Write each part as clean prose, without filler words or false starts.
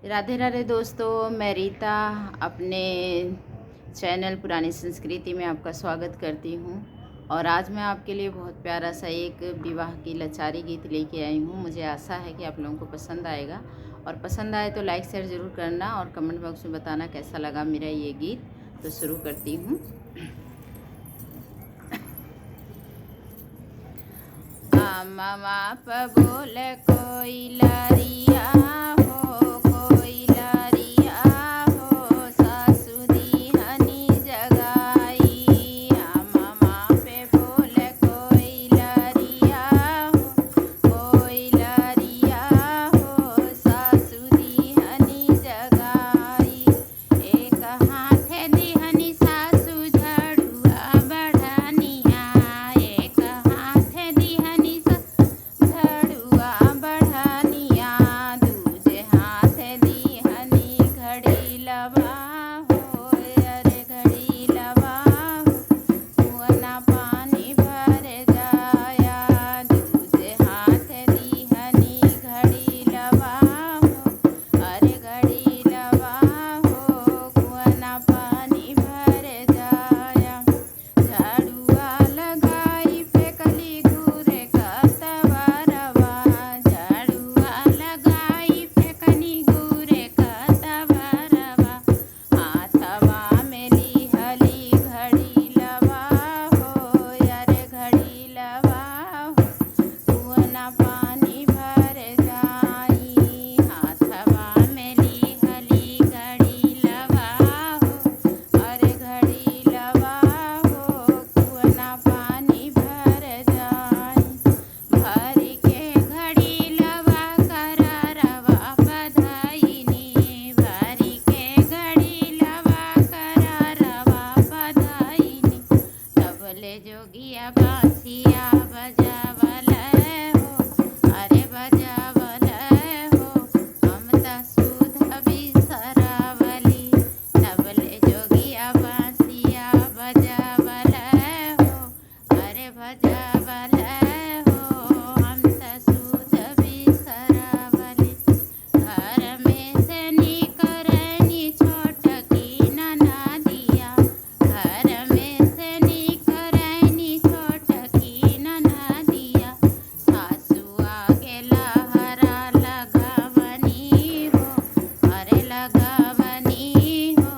राधे राधे दोस्तों, मैं रीता अपने चैनल पुरानी संस्कृति में आपका स्वागत करती हूँ। और आज मैं आपके लिए बहुत प्यारा सा एक विवाह की लाचारी गीत लेके आई हूँ। मुझे आशा है कि आप लोगों को पसंद आएगा, और पसंद आए तो लाइक शेयर ज़रूर करना और कमेंट बॉक्स में बताना कैसा लगा मेरा ये गीत। तो शुरू करती हूँ। मामा प बोल कोई लरिया हो, कोई लरिया हो, सासु दिहनी जगाई। मामा पे बोल कोई लरिया हो, कोई लरिया हो, सासु दिहनी जगाई। एक हाथे दिहनी सासु झड़ुआ बढ़निया, एक हाथे दिहनी झड़ुआ बढ़निया, दूजे हाथ दिहनी घड़ी लवा हो, अरे घड़ी लवा हो, कुआं पानी भर जाया। दूजे हाथ दिहनी घड़ी लवा हो, अरे घड़ी लवा हो, कुआं पानी भर जाया। झाड़ुआ लगाई फेंकली घूरे का तवारवा, झाड़ुआ लगाई फेंकनी घूरे का तवारवा। हाथवा में लिहली घड़ी लवा हो, अरे घड़ी लवा हो, कुआं पानी भर जाई। हाथवा में लिहली घड़ी लवा हो, अरे घड़ी लवा हो, कुआं पानी भर जाई। भरी के घड़ी लवा करारवा बधाईनी, भरी के घड़ी लवा करारवा बधाईनी। तबले जोगिया बांसिया बजावल हो, अरे बजावल हो, हम त सुध बिसरावली। तबले जोगिया बांसिया बजावल हो, अरे बजावल हो, हम त सुध बिसरावली। घर में से निकरनी छोटकी ननदिया, घर में से निकरनी छोटकी ननदिया। सासु आगे लहरा लगावनी हो, अरे लगावनी हो,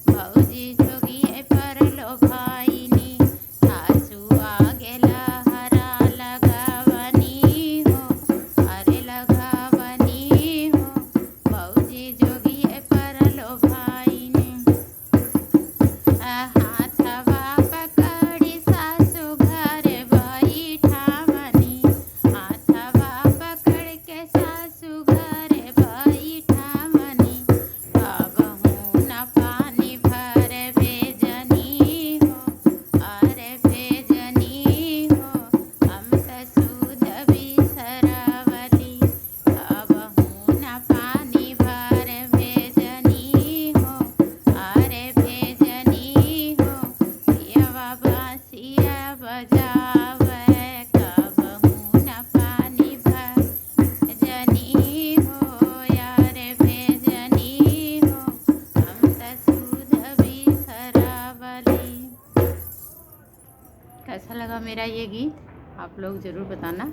भौजी जोगिए पर लो भाईनी। सासु आगे लहरा लगावनी हो, अरे लगावनी हो, भौजी जोगिए पर लो भाईनी। हाथवा पकड़ी सासु घर बैठावनी, हाथवा पकड़ के सासु घर बैठावनी। कबहू न पानी भर भेजनी हो, अरे भेजनी हो, हम त सुध बिसरावली। कबहू न पानी भर भेजनी हो, अरे भेजनी हो, पियवा बांसिया बजावे। कबहू न पानी भेजनी हो, अरे भेजनी हो, हम त सुध बिसरावली। कैसा लगा मेरा ये गीत आप लोग ज़रूर बताना।